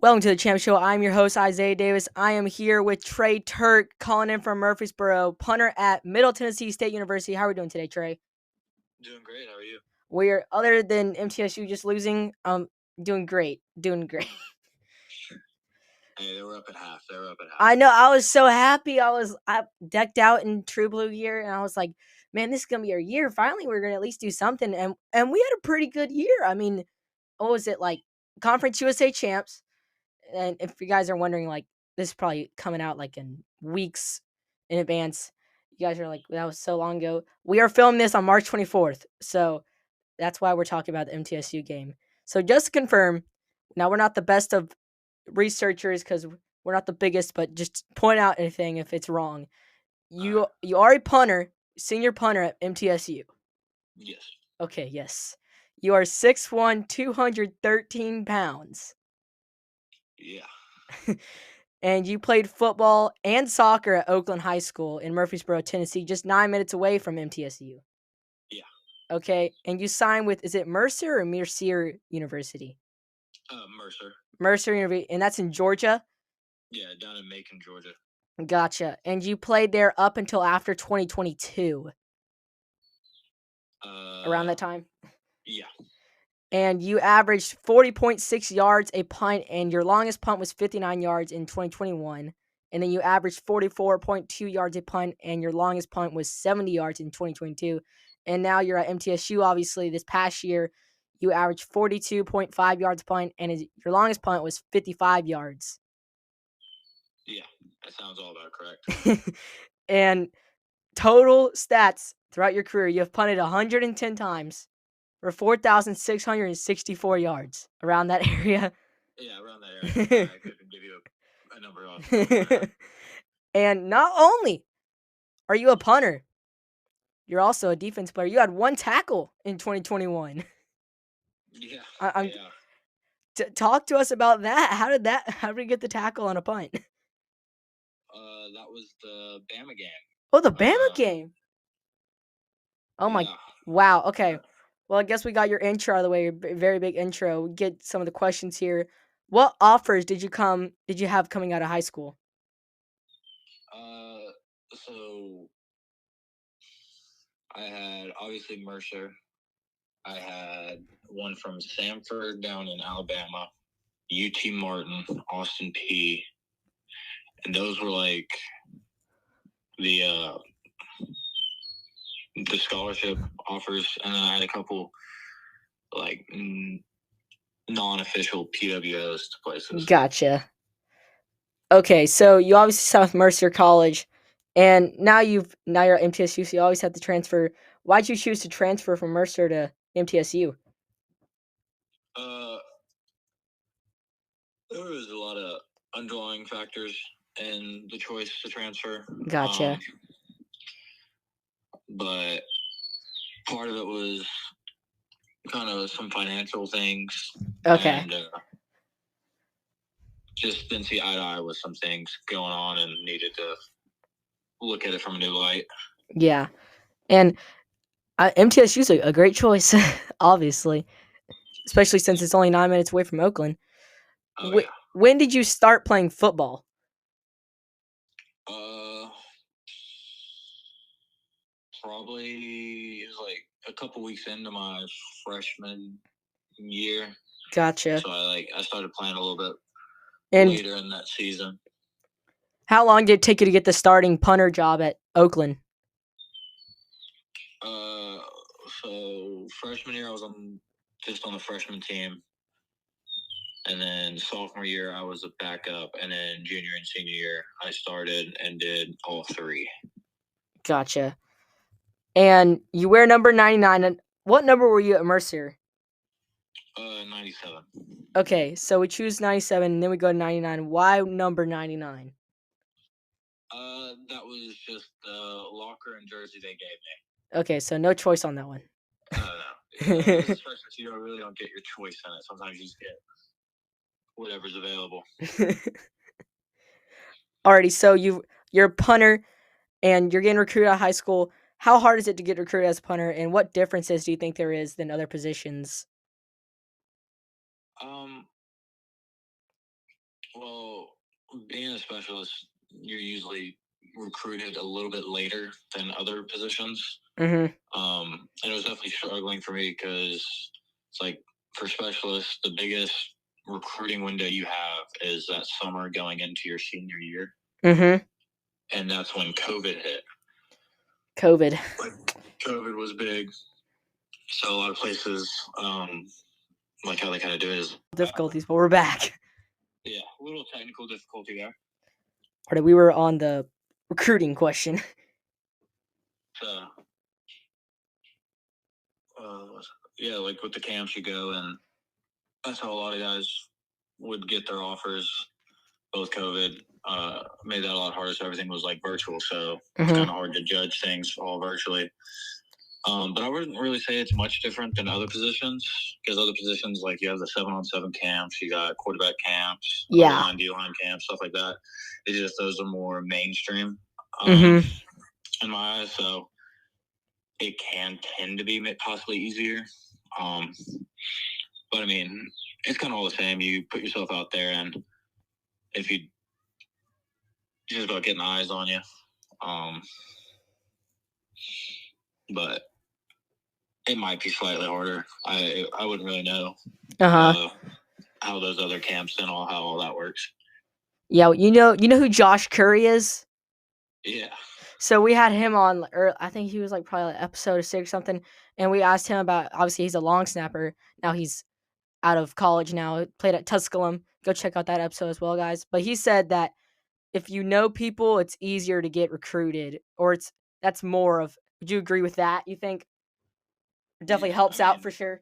Welcome to the Champ Show. I'm your host, Isaiah Davis. I am here with Trey, Turk, calling in from Murfreesboro, punter at Middle Tennessee State University. How are we doing today, Trey? Doing great. How are you? We're, other than MTSU just losing, doing great. Hey, they were up at half. I know. I was so happy. I decked out in true blue gear, and I was like, man, this is gonna be our year. Finally, we're gonna at least do something, and we had a pretty good year. I mean, what was it like? Conference USA champs. And if you guys are wondering, like, this is probably coming out like in weeks in advance. You guys are like, that was so long ago. We are filming this on March 24th. So that's why we're talking about the MTSU game. So just to confirm, now we're not the best of researchers because we're not the biggest, but just point out anything if it's wrong. You are a punter, senior punter at MTSU. Yes. Okay, yes. You are 6'1", 213 pounds. Yeah. And you played football and soccer at Oakland High School in Murfreesboro, Tennessee, just 9 minutes away from MTSU. Yeah. Okay, and you signed with, is it Mercer or Mercier University? Mercer. Mercer University, and that's in Georgia? Yeah, down in Macon, Georgia. Gotcha. And you played there up until after 2022, around that time? Yeah. And you averaged 40.6 yards a punt, and your longest punt was 59 yards in 2021. And then you averaged 44.2 yards a punt, and your longest punt was 70 yards in 2022. And now you're at MTSU, obviously, this past year. You averaged 42.5 yards a punt, and your longest punt was 55 yards. Yeah, that sounds all about correct. And total stats throughout your career, you have punted 110 times for 4,664 yards around that area. Yeah, around that area. I couldn't give you a number off. And not only are you a punter, you're also a defense player. You had one tackle in 2021. Yeah. Talk to us about that. How did we get the tackle on a punt? That was the Bama game. Oh, the Bama game. Oh my, wow. Okay. Well, I guess we got your intro out of the way. Very big intro. We get some of the questions here. What offers did you have coming out of high school? So I had obviously Mercer. I had one from Samford down in Alabama, UT Martin, Austin P, and those were like the scholarship offers, and then I had a couple like non-official PWOs to places. Gotcha. Okay, so you obviously signed with Mercer College, and now you're at MTSU. So you always have to transfer. Why'd you choose to transfer from Mercer to MTSU? There was a lot of underlying factors in the choice to transfer. Gotcha. But part of it was kind of some financial things. Okay. And just didn't see eye to eye with some things going on and needed to look at it from a new light. Yeah. And MTSU is a great choice, obviously, especially since it's only 9 minutes away from Oakland. Yeah. When did you start playing football? Probably it was like a couple weeks into my freshman year. Gotcha. So I started playing a little bit later in that season. How long did it take you to get the starting punter job at Oakland? So freshman year I was just on the freshman team, and then sophomore year I was a backup, and then junior and senior year I started and did all three. Gotcha. And you wear number 99. And what number were you at Mercer? 97. Okay, so we choose 97, and then we go to 99. Why number 99? That was just the locker and jersey they gave me. Okay, so no choice on that one. No. Especially if you really don't get your choice in it. Sometimes you just get whatever's available. Alrighty, so you're a punter, and you're getting recruited out of high school. How hard is it to get recruited as a punter, and what differences do you think there is than other positions? Well, being a specialist, you're usually recruited a little bit later than other positions. Mm-hmm. And it was definitely struggling for me because it's like for specialists, the biggest recruiting window you have is that summer going into your senior year. Mm-hmm. And that's when COVID hit. COVID. COVID was big. So a lot of places, like how they kind of do it is Difficulties, but we're back. yeah, a little technical difficulty there. Or we were on the recruiting question. So, yeah, like with the camps you go, and that's how a lot of guys would get their offers. Both COVID made that a lot harder, so everything was like virtual, so it's kind of hard to judge things all virtually. But I wouldn't really say it's much different than other positions, because other positions, like you have the 7-on-7 camps, you got quarterback camps, O-line, D-line camps, stuff like that. It's just those are more mainstream in my eyes, so it can tend to be possibly easier. But I mean, it's kind of all the same. You put yourself out there, and if you just about getting eyes on you. But it might be slightly harder. I wouldn't really know how those other camps and how all that works. Yeah, you know who Josh Curry is? Yeah. So we had him on, or I think he was like probably like episode 6 or something, and we asked him about, obviously he's a long snapper. Now he's out of college now, played at Tusculum. Go check out that episode as well, guys. But he said that if you know people, it's easier to get recruited, or that's more of. Would you agree with that? You think it definitely helps out for sure?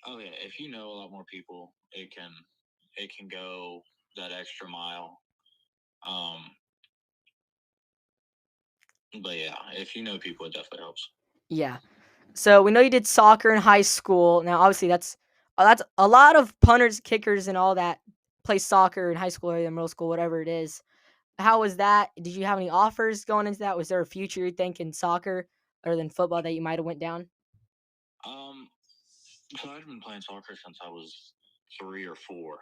Oh yeah, if you know a lot more people, it can go that extra mile. But yeah, if you know people, it definitely helps. Yeah. So we know you did soccer in high school. Now, obviously, that's a lot of punters, kickers, and all that play soccer in high school or middle school, whatever it is. How was that? Did you have any offers going into that? Was there a future you think in soccer other than football that you might have went down? So I've been playing soccer since I was 3 or 4.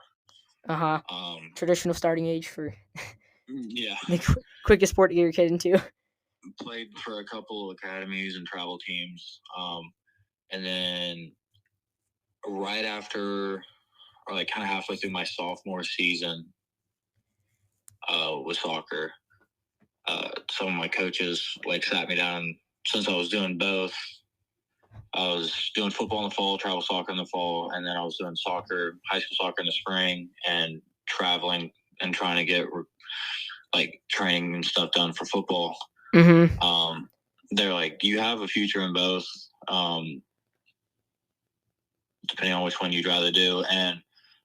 Traditional starting age for yeah, the quickest sport to get your kid into. Played for a couple of academies and travel teams, and then right after, or like kind of halfway through my sophomore season, with soccer, some of my coaches like sat me down. Since I was doing both, I was doing football in the fall, travel soccer in the fall, and then I was doing soccer, high school soccer in the spring, and traveling and trying to get like training and stuff done for football. They're like, you have a future in both, depending on which one you'd rather do. And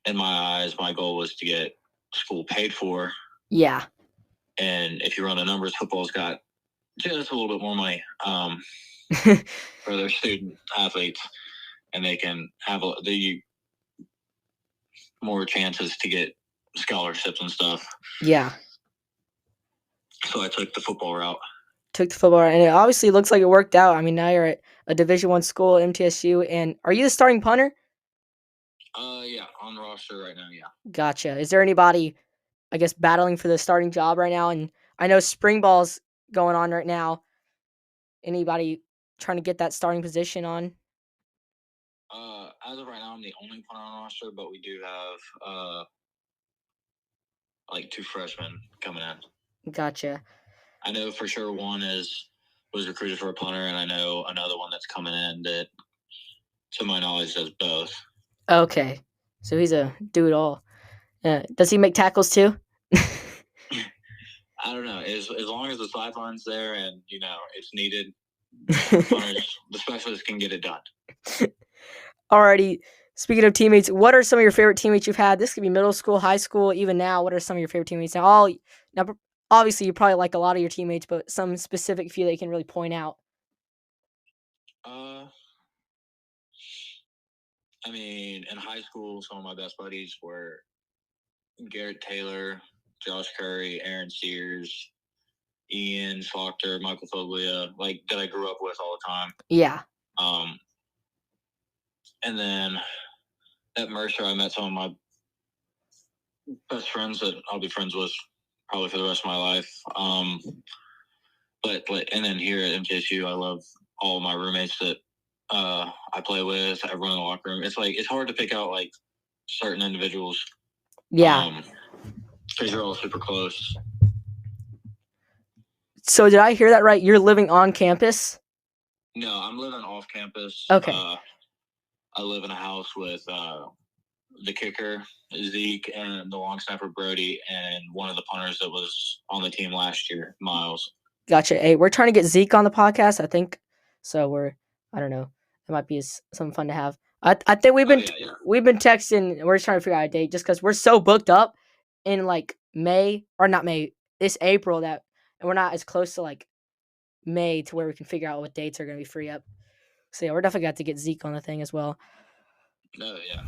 in my eyes, my goal was to get school paid for. Yeah. And if you run the numbers, football's got just a little bit more money for their student athletes, and they can have the more chances to get scholarships and stuff. Yeah. So I took the football route. And it obviously looks like it worked out. I mean, now you're at a Division I school, MTSU, and are you the starting punter? Yeah, on the roster right now. Yeah. Gotcha. Is there anybody, I guess, battling for the starting job right now? And I know spring ball's going on right now. Anybody trying to get that starting position on? As of right now, I'm the only punter on the roster, but we do have like 2 freshmen coming in. Gotcha. I know for sure one was recruited for a punter, and I know another one that's coming in that, to my knowledge, does both. Okay, so he's a do-it-all. Does he make tackles too? I don't know. As long as the sideline's there and it's needed, the specialist can get it done. Alrighty. Speaking of teammates, what are some of your favorite teammates you've had? This could be middle school, high school, even now. What are some of your favorite teammates now? Obviously, you probably like a lot of your teammates, but some specific few that you can really point out. I mean, in high school, some of my best buddies were Garrett Taylor, Josh Curry, Aaron Sears, Ian Faulkner, Michael Foglia, like that I grew up with all the time. Yeah. And then at Mercer, I met some of my best friends that I'll be friends with probably for the rest of my life. But and then here at MTSU, I love all my roommates that I play with. Everyone in the locker room. It's hard to pick out like certain individuals. Yeah. Because you're all super close. So did I hear that right? You're living on campus? No, I'm living off campus. Okay. I live in a house with the kicker, Zeke, and the long snapper, Brody, and one of the punters that was on the team last year, Miles. Gotcha. Hey, we're trying to get Zeke on the podcast, I think. So I don't know. It might be something fun to have. I think we've been texting. We're just trying to figure out a date just because we're so booked up in like May or not May, this April and we're not as close to like May to where we can figure out what dates are going to be free up. So yeah, we're definitely got to get Zeke on the thing as well. Yeah.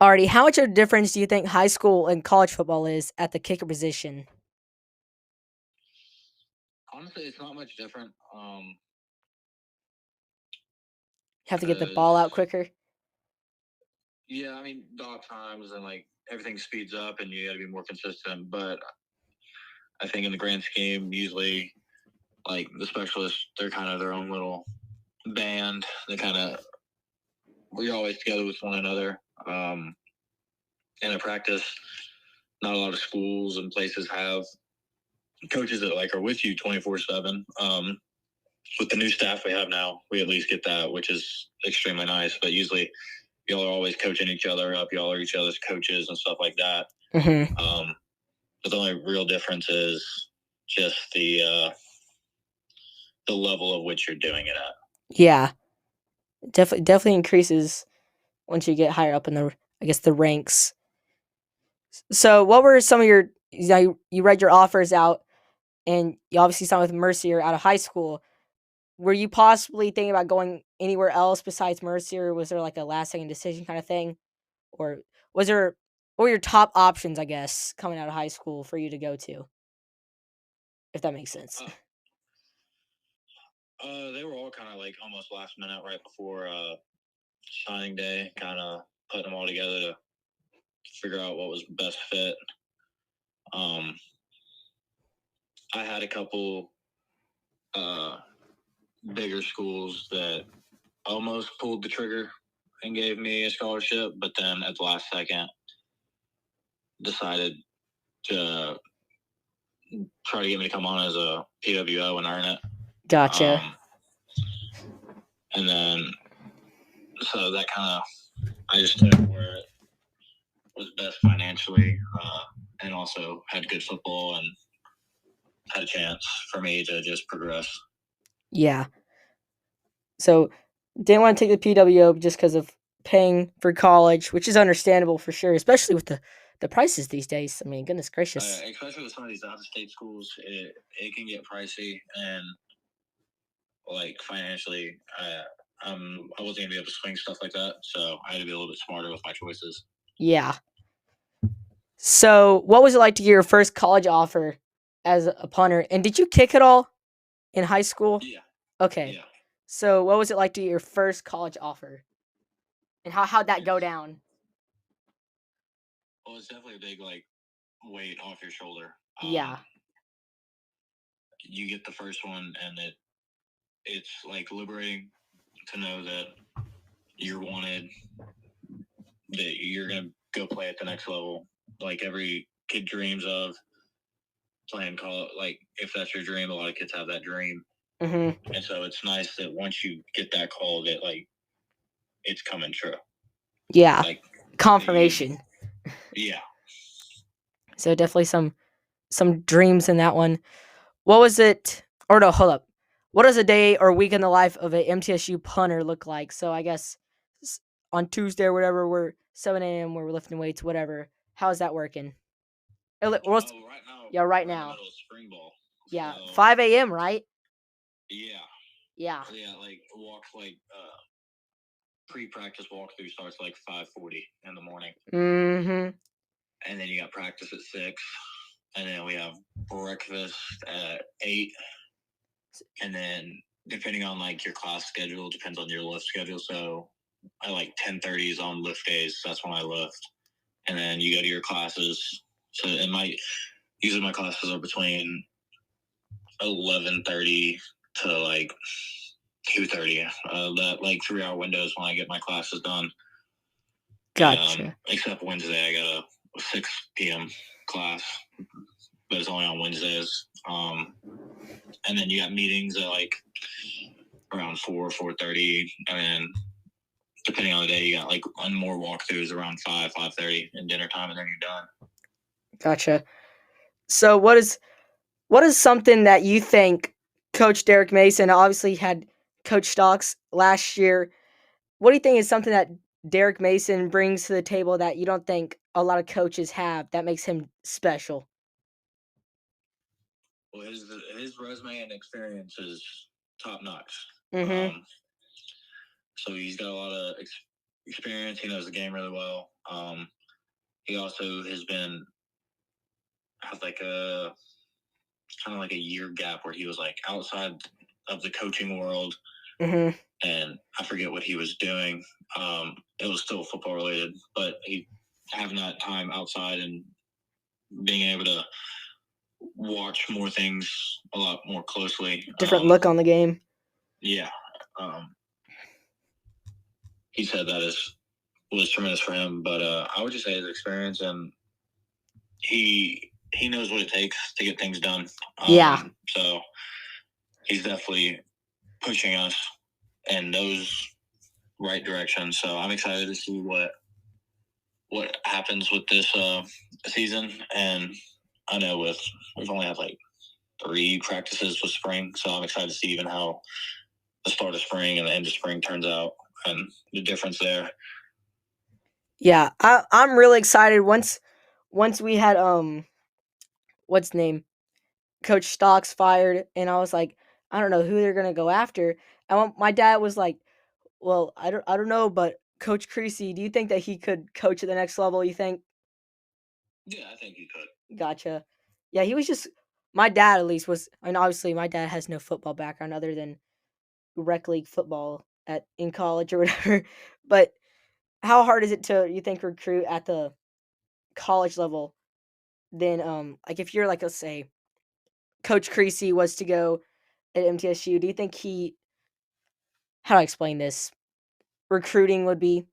Alrighty, how much of a difference do you think high school and college football is at the kicker position? Honestly, it's not much different. Have to get the ball out quicker. Yeah, I mean, dog times and like everything speeds up, and you got to be more consistent. But I think in the grand scheme, usually like the specialists, they're kind of their own little band. We're always together with one another. And in practice, not a lot of schools and places have coaches that like are with you 24/7. With the new staff we have now, we at least get that, which is extremely nice. But usually, y'all are always coaching each other up. Y'all are each other's coaches and stuff like that. Mm-hmm. But the only real difference is just the level of which you're doing it at. Yeah, definitely increases once you get higher up in the ranks. So, what were some of your you read your offers out, and you obviously signed with Mercier out of high school. Were you possibly thinking about going anywhere else besides Mercier? Was there like a last second decision kind of thing, or was there what were your top options? I guess coming out of high school for you to go to, if that makes sense. They were all kind of like almost last minute, right before signing day, kind of putting them all together to figure out what was best fit. I had a couple bigger schools that almost pulled the trigger and gave me a scholarship, but then at the last second decided to try to get me to come on as a PWO and earn it. Gotcha. And then, so that kind of, I just took where it was best financially, and also had good football and had a chance for me to just progress. Yeah. So didn't want to take the PWO just because of paying for college, which is understandable for sure, especially with the prices these days. I mean, goodness gracious. Especially with some of these out-of-state schools, it can get pricey, and like financially, I wasn't gonna be able to swing stuff like that, so I had to be a little bit smarter with my choices. Yeah. So, what was it like to get your first college offer as a punter? And did you kick at all in high school? Yeah. Okay. Yeah. So, what was it like to get your first college offer? And how'd that go down? Well, it's definitely a big like weight off your shoulder. Yeah. You get the first one, and it's like liberating to know that you're wanted, that you're gonna go play at the next level. Like every kid dreams of playing college. Like if that's your dream, a lot of kids have that dream. Mm-hmm. And so it's nice that once you get that call, that like it's coming true. Yeah. Like confirmation. Yeah. So definitely some dreams in that one. What was it? Or no, hold up. What does a day or week in the life of a MTSU punter look like? So I guess on Tuesday or whatever, we're 7 a.m. We're lifting weights, whatever. How's that working? Right now. Yeah, right now. In the middle of spring ball. Yeah, so, 5 a.m. Right? Yeah. Yeah. Yeah, like pre-practice walkthrough starts like 5:40 in the morning. Mm-hmm. And then you got practice at 6, and then we have breakfast at 8, and then depending on like your class schedule, depends on your lift schedule. So I like 10:30s on lift days. That's when I lift. and then you go to your classes. So usually my classes are between 11:30 to like 2:30. That like 3-hour windows when I get my classes done. Gotcha. Except Wednesday, I got a 6 p.m. class, but it's only on Wednesdays. And then you got meetings at like around 4:30, and then depending on the day, you got like one more walkthroughs around 5:30, and dinner time, and then you're done. Gotcha. So what is something that you think Coach Derek Mason obviously had Coach Stocks last year? What do you think is something that Derek Mason brings to the table that you don't think a lot of coaches have that makes him special? Well, his resume and experience is top notch. Mm-hmm. So he's got a lot of experience. He knows the game really well. He also has like a kind of like a year gap where he was like outside of the coaching world, Mm-hmm. and I forget what he was doing. It was still football related, but he having that time outside and being able to watch more things a lot more closely. Different look on the game. Yeah. He said that was tremendous for him, but I would just say his experience, and he knows what it takes to get things done. Yeah. So he's definitely pushing us in those right directions. So I'm excited to see what happens with this season. And I know we've only had like 3 practices with spring, so I'm excited to see even how the start of spring and the end of spring turns out and the difference there. Yeah, I'm really excited. Once we had what's name, Coach Stocks fired, and I was like, I don't know who they're gonna go after. And my dad was like, well, I don't know, but Coach Creasy, do you think that he could coach at the next level? You think? Yeah, I think he could. Gotcha. Yeah, he was just my dad at least was, and obviously my dad has no football background other than rec league football in college or whatever. But how hard is it to, you think, recruit at the college level? Then like if you're like, let's say Coach Creasy was to go at MTSU, do you think how do I explain this? Recruiting would be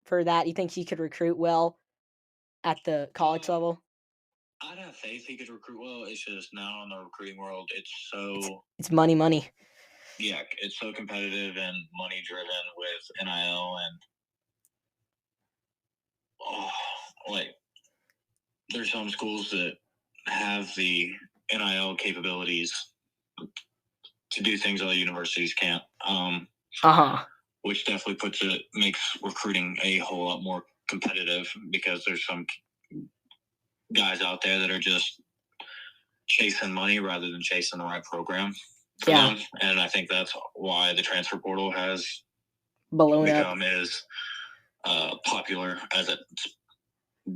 for that. You think he could recruit well at the college level? I'd have faith he could recruit well. It's just now in the recruiting world, It's money. Yeah, it's so competitive and money driven with NIL, and like there's some schools that have the NIL capabilities to do things other universities can't. Which definitely makes recruiting a whole lot more competitive, because there's some guys out there that are just chasing money rather than chasing the right program for them. And I think that's why the transfer portal has become as popular as it's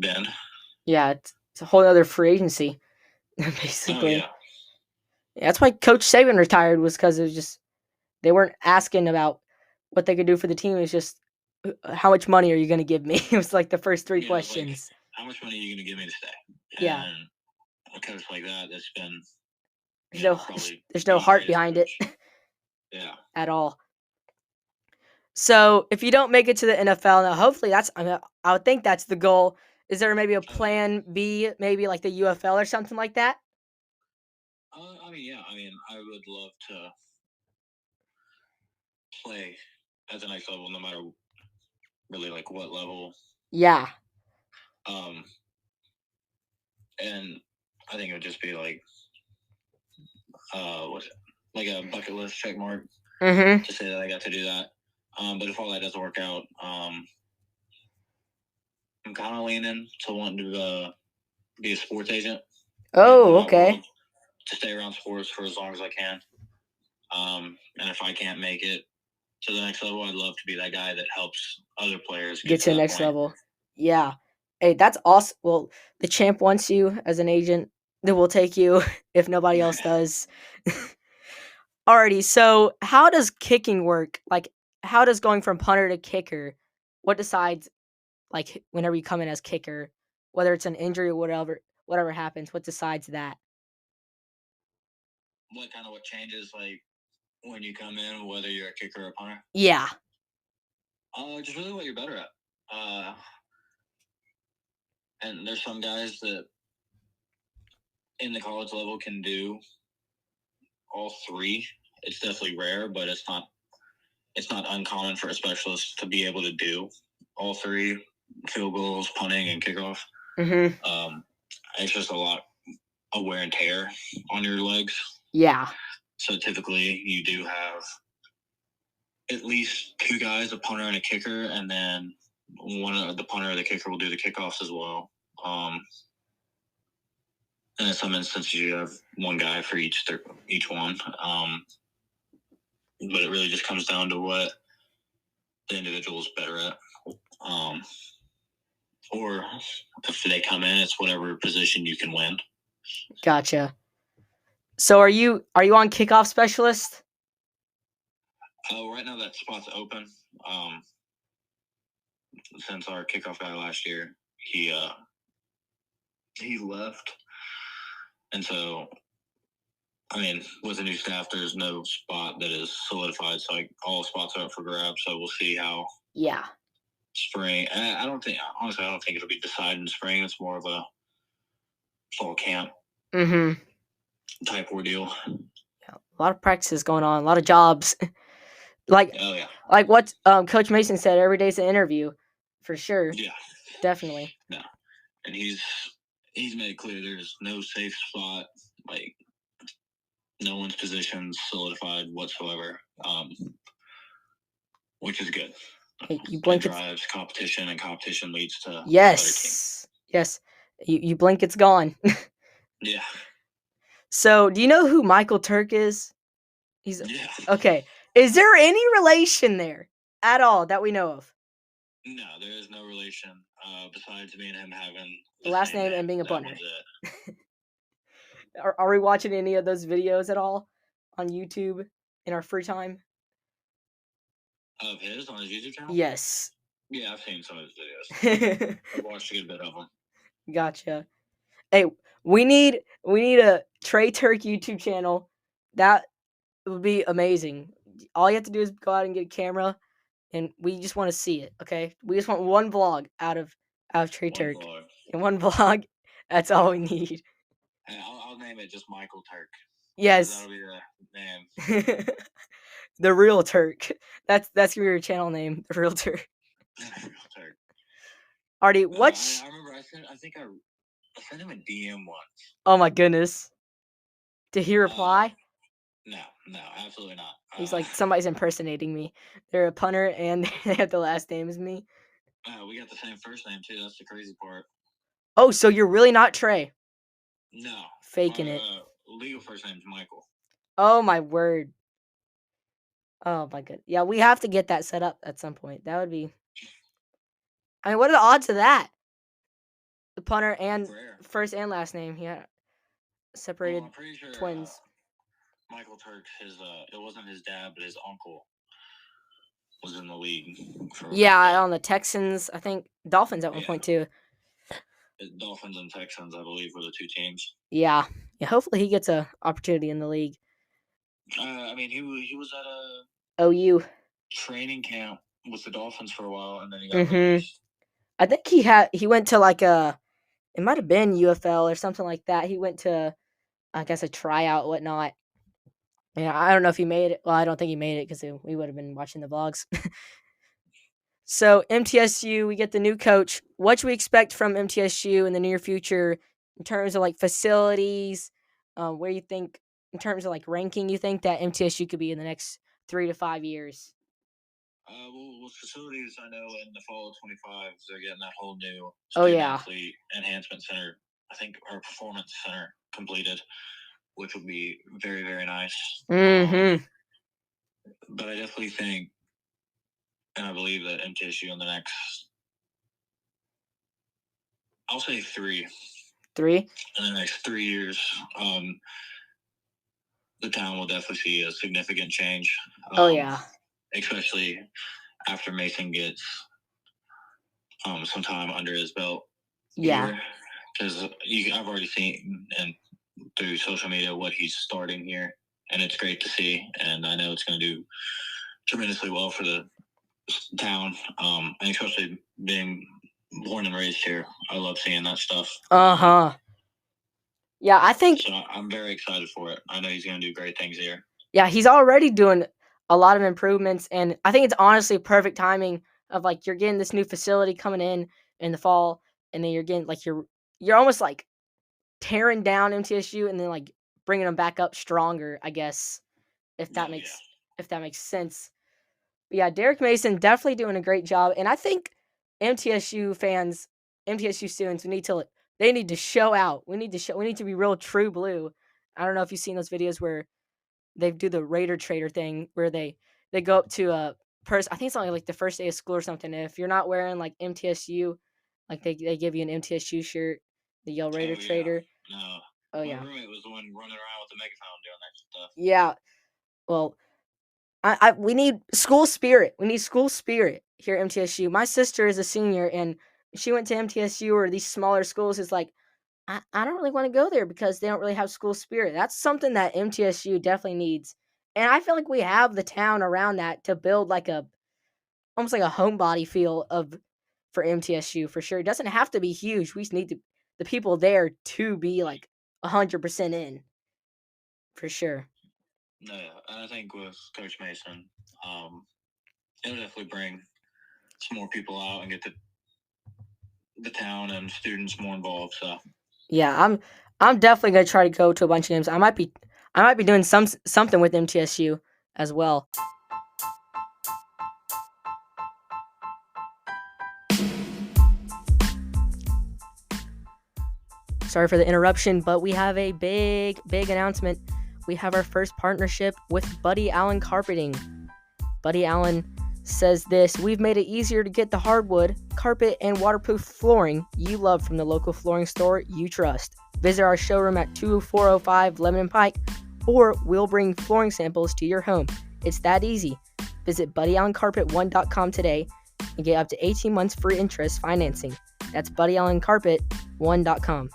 been. Yeah, it's a whole other free agency, basically. Oh, yeah, that's why Coach Saban retired, was because it was just they weren't asking about what they could do for the team. It was just how much money are you going to give me? It was like the first 3 questions. Like, how much money are you going to give me to stay? Yeah. And a coach like that, that's been there's no heart behind it. Yeah. At all. So if you don't make it to the NFL, now hopefully I would think that's the goal. Is there maybe a plan B, maybe like the UFL or something like that? I mean, I would love to play at the next level, no matter really like what level. Yeah. And I think it would just be like, like a bucket list check mark to say that I got to do that. But if all that doesn't work out, I'm kind of leaning to wanting to be a sports agent. Oh, okay. To stay around sports for as long as I can. And if I can't make it to the next level, I'd love to be that guy that helps other players get to the next level. Yeah. Hey, that's awesome. Well, the champ wants you as an agent. That will take you if nobody else does. Alrighty. So, how does kicking work? Like, how does going from punter to kicker? What decides like whenever you come in as kicker, whether it's an injury or whatever happens, what decides that? What changes like when you come in, whether you're a kicker or a punter? Yeah. Just really what you're better at. And there's some guys that in the college level can do all three. It's definitely rare, but it's not uncommon for a specialist to be able to do all three: field goals, punting, and kickoff. Mm-hmm. It's just a lot of wear and tear on your legs. Yeah. So typically you do have at least two guys, a punter and a kicker, and then one of the punter or the kicker will do the kickoffs as well. And in some instances, you have one guy for each one. But it really just comes down to what the individual is better at. Or if they come in, it's whatever position you can win. Gotcha. So are you on kickoff specialist? Right now that spot's open. Since our kickoff guy last year, he left, and so I mean, with the new staff, there's no spot that is solidified. So all spots are up for grabs. So we'll see how. Yeah. Spring. I don't think it'll be decided in spring. It's more of a fall camp type ordeal. Yeah, a lot of practices going on, a lot of jobs. Like what Coach Mason said, every day's an interview, for sure. Yeah, definitely. No, and he's made it clear there's no safe spot. Like no one's position solidified whatsoever, which is good. Hey, you blink, it drives competition, and competition leads to yes. You blink, it's gone. Yeah. So, do you know who Michael Turk is? Okay. Is there any relation there at all that we know of? No, there is no relation besides me and him having the last name and being a punter. Are we watching any of those videos at all on YouTube in our free time? Of his on his YouTube channel? Yes. Yeah, I've seen some of his videos. I've watched a good bit of them. Gotcha. Hey, we need a Trey Turk YouTube channel. That would be amazing. All you have to do is go out and get a camera, and we just want to see it. Okay, we just want one vlog out of Trey Turk, and one vlog. That's all we need. And I'll name it just Michael Turk. Yes, that'll be the name. The Real Turk. That's gonna be your channel name, The Real Turk. Turk. Artie, I remember I sent him a DM once. Oh my goodness. Did he reply? No, absolutely not. He's like, somebody's impersonating me. They're a punter and they have the last name as me. We got the same first name too. That's the crazy part. Oh, so you're really not Trey? No. Faking it. Legal first name's Michael. Oh my word. Oh my god. Yeah, we have to get that set up at some point. That would be. I mean, what are the odds of that? The punter and first and last name, yeah, separated I'm pretty sure, twins. Michael Turk, it wasn't his dad, but his uncle was in the league. Yeah, on the Texans, I think Dolphins at one point too. Dolphins and Texans, I believe, were the two teams. Yeah. Hopefully he gets a opportunity in the league. I mean, he was at a OU training camp with the Dolphins for a while, and then he got released. I think he went to it might have been UFL or something like that. He went to, I guess, a tryout, whatnot. Yeah, I don't know if he made it. Well, I don't think he made it because we would have been watching the vlogs. So MTSU, we get the new coach. What should we expect from MTSU in the near future in terms of facilities? Where you think, in terms of ranking, you think that MTSU could be in the next 3 to 5 years? Well, facilities, I know in the fall of 25, they're getting that whole new athlete enhancement center. I think our performance center completed, which will be very, very nice. But I definitely think, and I believe that MTSU in the next, I'll say 3. 3? In the next 3 years, the town will definitely see a significant change. Especially after Mason gets some time under his belt Yeah. here, because I've already seen and through social media what he's starting here, and it's great to see. And I know it's going to do tremendously well for the town, and especially being born and raised here. I love seeing that stuff. Uh-huh. Yeah, I think So I'm very excited for it. I know he's going to do great things here. yeah, he's already doing a lot of improvements, and I think it's honestly perfect timing of like you're getting this new facility coming in the fall, and then you're getting like you're almost like tearing down MTSU and then like bringing them back up stronger, I guess, if that makes if that makes sense. But yeah, Derek Mason definitely doing a great job, and I think MTSU fans, MTSU students, they need to show out. We need to be real true blue. I don't know if you've seen those videos where they do the Raider Trader thing where they go up to a person. I think it's only like the first day of school or something. And if you're not wearing like MTSU, like they give you an MTSU shirt, the yell Raider Trader. No. Oh My yeah. roommate was the one running around with the megaphone doing that stuff. Yeah. Well, I we need school spirit. We need school spirit here at MTSU. My sister is a senior and she went to MTSU or these smaller schools. Is like I don't really want to go there because they don't really have school spirit. That's something that MTSU definitely needs. And I feel like we have the town around that to build like a almost like a homebody feel of for MTSU for sure. It doesn't have to be huge. We just need the people there to be like 100% in for sure. No, and I think with Coach Mason, it'll definitely bring some more people out and get the town and students more involved. So Yeah, I'm definitely gonna try to go to a bunch of games. I might be doing something with MTSU as well. Sorry for the interruption, but we have a big announcement. We have our first partnership with Buddy Allen Carpeting. Buddy Allen says this: we've made it easier to get the hardwood, carpet, and waterproof flooring you love from the local flooring store you trust. Visit our showroom at 2405 Lemon Pike, or we'll bring flooring samples to your home. It's that easy. Visit BuddyAllenCarpet1.com today and get up to 18 months free interest financing. That's BuddyAllenCarpet1.com.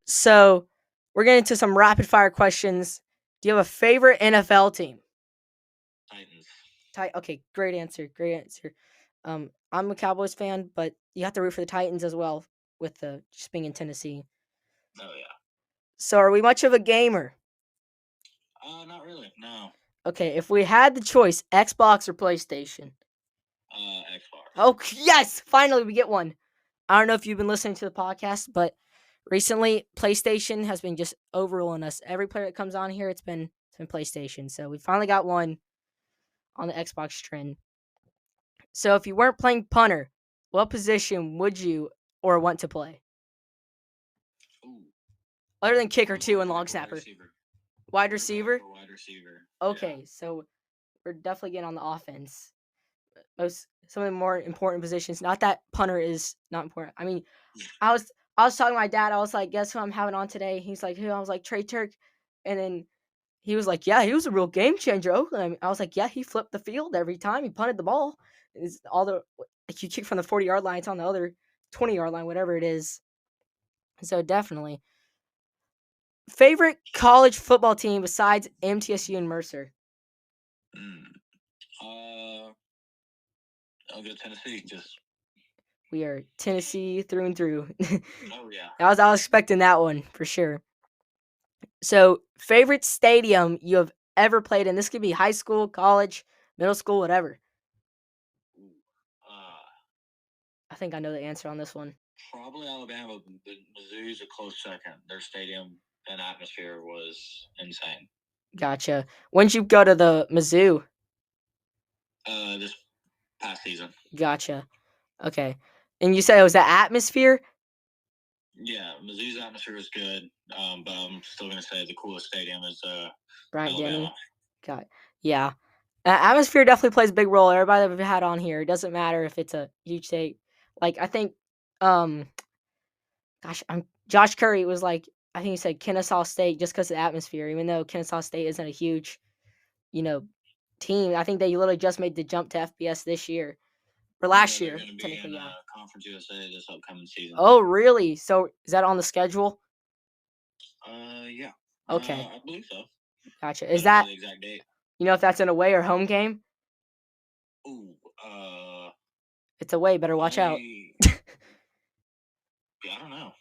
So, we're getting into some rapid fire questions. Do you have a favorite NFL team? Titans. Okay, great answer. Great answer. I'm a Cowboys fan, but you have to root for the Titans as well with the just being in Tennessee. Oh yeah. So, are we much of a gamer? Not really. No. Okay, if we had the choice, Xbox or PlayStation? Xbox. Oh yes, finally we get one. I don't know if you've been listening to the podcast, but recently PlayStation has been just overruling us. Every player that comes on here, it's been PlayStation. So we finally got one on the Xbox trend. So if you weren't playing punter, what position would you or want to play? Ooh. Other than kicker too and long snapper. Wide receiver? Wide receiver. Okay, so we're definitely getting on the offense. Some of the more important positions. Not that punter is not important. I mean, I was talking to my dad. I was like, "Guess who I'm having on today?" He's like, "Who?" I was like, "Trey Turk," and then he was like, "Yeah, he was a real game changer." Oakland. I was like, "Yeah, he flipped the field every time he punted the ball. It's all the like you kick from the 40-yard line, it's on the other 20-yard line, whatever it is." So definitely. Favorite college football team besides MTSU and Mercer? I'll go Tennessee. Just we are Tennessee through and through. Oh yeah. I was expecting that one for sure. So, favorite stadium you have ever played in? This could be high school, college, middle school, whatever. I think I know the answer on this one. Probably Alabama. The Mizzou's a close second. Their stadium and atmosphere was insane. Gotcha. When did you go to the Mizzou? This past season. Gotcha. Okay. And you said it was the atmosphere? Yeah, Mizzou's atmosphere is good, but I'm still gonna say the coolest stadium is Bryant Alabama. Denny. Got it. Yeah. Atmosphere definitely plays a big role. Everybody that we've had on here, it doesn't matter if it's a huge state. Like I think, Josh Curry was like, I think he said Kennesaw State just because of the atmosphere, even though Kennesaw State isn't a huge, you know, team. I think they literally just made the jump to FBS this year or Yeah, last they're year, going to be technically. in Yeah. Conference USA this upcoming season. Oh, really? So is that on the schedule? Yeah. Okay, I believe so. gotcha. I Is don't know that the exact date. you know if that's an away or home game? Ooh, It's away. Better watch out. Yeah, I don't know.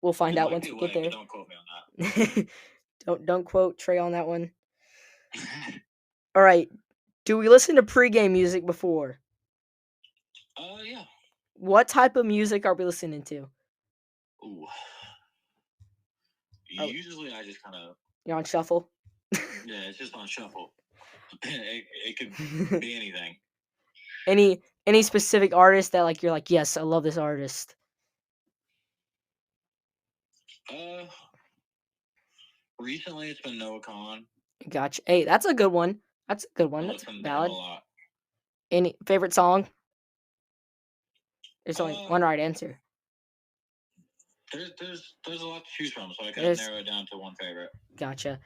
We'll find It out might once be we get away, but there. don't quote me on that. Don't quote Trey on that one. All right. Do we listen to pregame music before? Yeah. What type of music are we listening to? Ooh. Are Usually, I just kind of. You're on shuffle. Yeah, it's just on shuffle. It could be anything. Any specific artist that like you're like, yes, I love this artist. Recently it's been Noah Khan. Gotcha. Hey, that's a good one. That's a good one. I That's listen to him valid. a lot. Any favorite song? There's only one right answer. There's a lot to choose from, so I couldn't narrow it down to one favorite. Gotcha.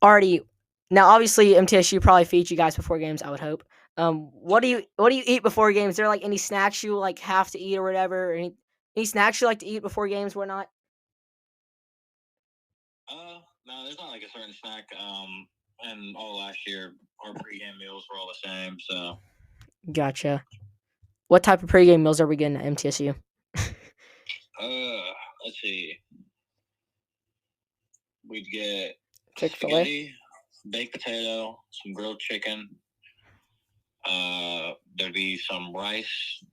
Already, now obviously MTSU probably feeds you guys before games. I would hope. What do you eat before games? Is there like any snacks you like have to eat or whatever? Or any snacks you like to eat before games? Whatnot? No, there's not like a certain snack. And all last year our pregame meals were all the same. So. Gotcha. What type of pregame meals are we getting at MTSU? Let's see. We'd get Chick-fil-A? spaghetti, baked potato, some grilled chicken. There'd be some rice.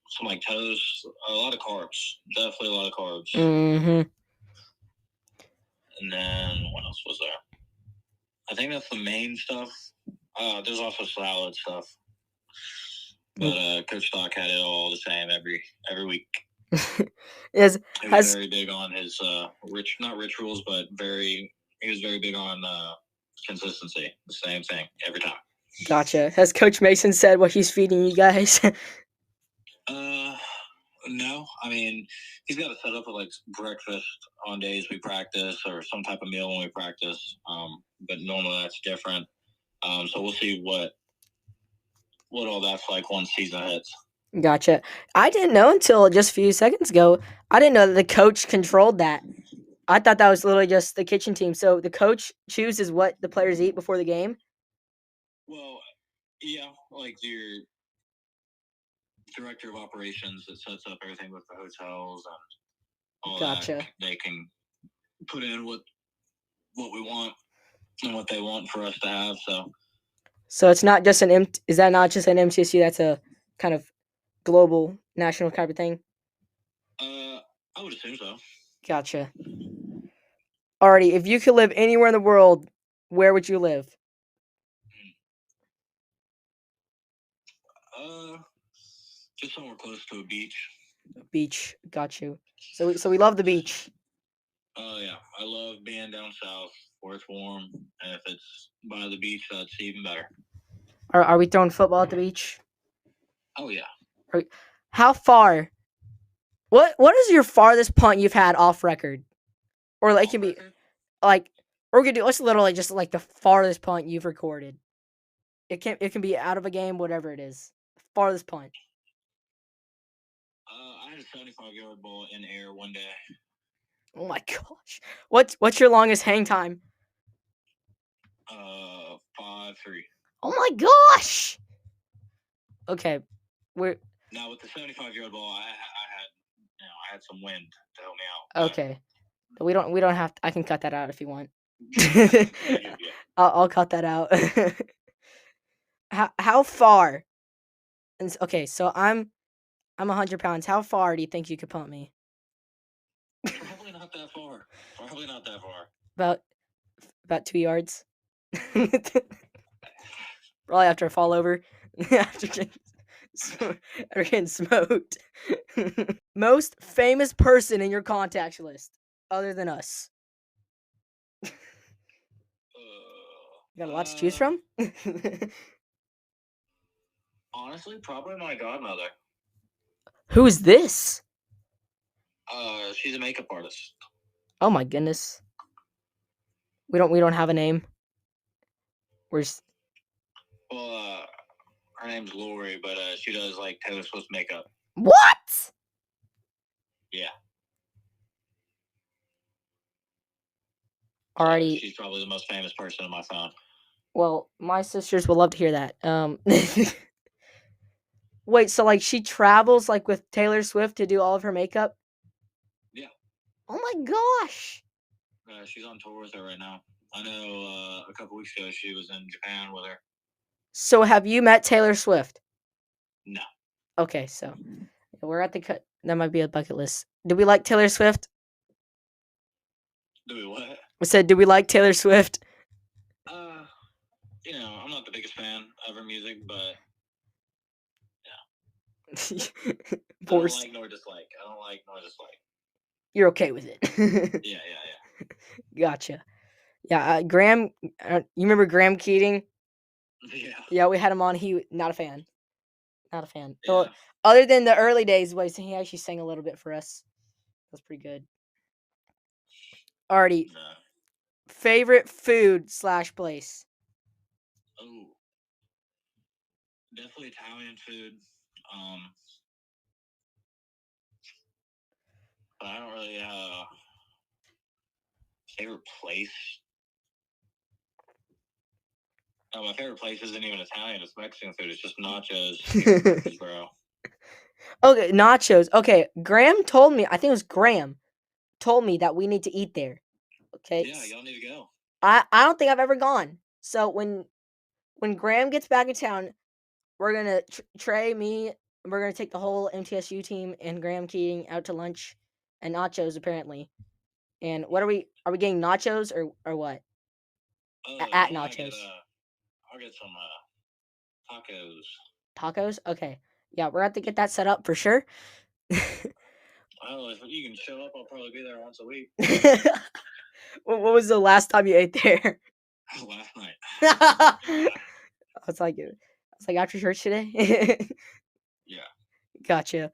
Some like toast. A lot of carbs. Definitely a lot of carbs. Mm-hmm. And then what else was there? I think that's the main stuff. There's also salad stuff. But Coach Stock had it all the same every week. He was very big on his not rituals, but he was very big on consistency. The same thing every time. Gotcha. Has Coach Mason said what he's feeding you guys? No. I mean, he's got to set up with like breakfast on days we practice or some type of meal when we practice. But normally that's different. So we'll see what all that's like once season hits. Gotcha. I didn't know until just a few seconds ago. I didn't know that the coach controlled that. I thought that was literally just the kitchen team. So the coach chooses what the players eat before the game? Well, yeah, like your director of operations that sets up everything with the hotels and all that. They can put in what we want and what they want for us to have. So it's not just is that not just an MTSU? That's a kind of global, national type of thing? I would assume so. Gotcha. Alrighty, if you could live anywhere in the world, where would you live? Just somewhere close to a beach. A beach, got you. So we love the beach. Oh yeah, I love being down south where it's warm, and if it's by the beach, that's even better. Are we throwing football at the beach? Oh yeah. How far? What is your farthest punt you've had off record? Or like it can be like, or we could do let's literally just like the farthest punt you've recorded. It can be out of a game, whatever it is. Farthest punt. I had a 75-yard ball in air one day. Oh my gosh. What's your longest hang time? 5-3. Oh my gosh. Okay. We're now with the 75-yard ball, I had some wind to help me out. Okay. We don't have to, I can cut that out if you want. I'll cut that out. How far? Okay, so I'm 100 pounds. How far do you think you could pump me? Probably not that far. About 2 yards. Probably after I fall over. after getting smoked. Most famous person in your contacts list, other than us. You got a lot to choose from? Honestly, probably my godmother. Who is this? She's a makeup artist. Oh my goodness. We don't have a name. We're Well, her name's Lori, but she does like Taylor Swift makeup. What? Yeah. Already. She's probably the most famous person on my phone. Well, my sisters will love to hear that. Wait, so like she travels like with Taylor Swift to do all of her makeup? Yeah. Oh my gosh. She's on tour with her right now. I know a couple weeks ago she was in Japan with her. So have you met Taylor Swift? No. Okay, so we're at the cut. That might be a bucket list. Do we like Taylor Swift? Do we what? I said, do we like Taylor Swift? You know, I'm not the biggest fan of her music, but yeah. I don't like nor dislike. You're okay with it. Yeah. Gotcha. Yeah, Graham. You remember Graham Keating? Yeah. Yeah, we had him on. He not a fan. Not a fan. Yeah. Well, other than the early days, he actually sang a little bit for us. That's pretty good. Already. Favorite food / place? Oh, definitely Italian food. But I don't really have a favorite place. No, my favorite place isn't even Italian. It's Mexican food. It's just nachos, bro. Okay, nachos. Okay, Graham told me. I think it was Graham told me that we need to eat there. Okay. Yeah, y'all need to go. I don't think I've ever gone. So when Graham gets back in town, we're gonna Trey, me, we're gonna take the whole MTSU team and Graham Keating out to lunch and nachos apparently. And what are we getting nachos or what? At nachos. I'll get some tacos. Tacos? Okay. Yeah, we're gonna have to get that set up for sure. Well, if you can show up, I'll probably be there once a week. What was the last time you ate there? Last night. I was like after church today. Yeah. Gotcha.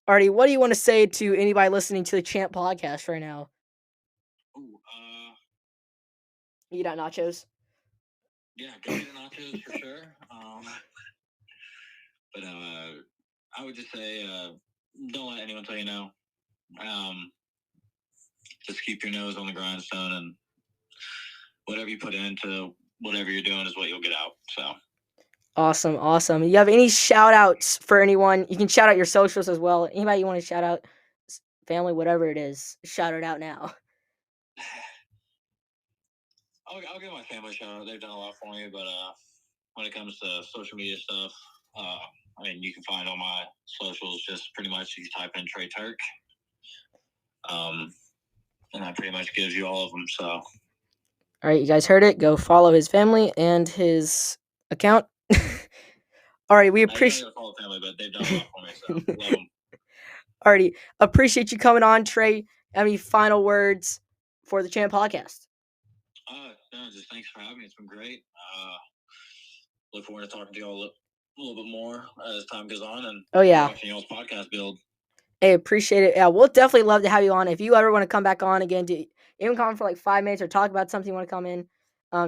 Artie, what do you want to say to anybody listening to the Champ podcast right now? Ooh, eat out nachos. Yeah, go eat nachos for sure. But I would just say don't let anyone tell you no. Just keep your nose on the grindstone, and whatever you put into whatever you're doing is what you'll get out. So awesome. You have any shout outs for anyone? You can shout out your socials as well. Anybody you want to shout out, family, whatever it is, shout it out now. I'll give my family a shout out. They've done a lot for me, but when it comes to social media stuff, I mean, you can find all my socials just pretty much you type in Trey Turk. And that pretty much gives you all of them. So, all right, you guys heard it. Go follow his family and his account. All right, we appreciate. I follow family, but they've done a lot for me, so love them. Alrighty, appreciate you coming on, Trey. Any final words for the Champ podcast? No, just thanks for having me. It's been great. Look forward to talking to you all a little bit more as time goes on, and watching y'all's podcast build. Hey, appreciate it. Yeah, we'll definitely love to have you on. If you ever want to come back on again, even come on for like 5 minutes or talk about something you want to come in,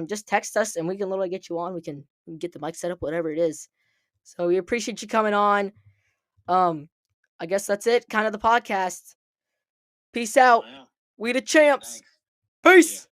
just text us and we can literally get you on. We can get the mic set up, whatever it is. So we appreciate you coming on. I guess that's it. Kind of the podcast. Peace out. Yeah. We the champs. Thanks. Peace.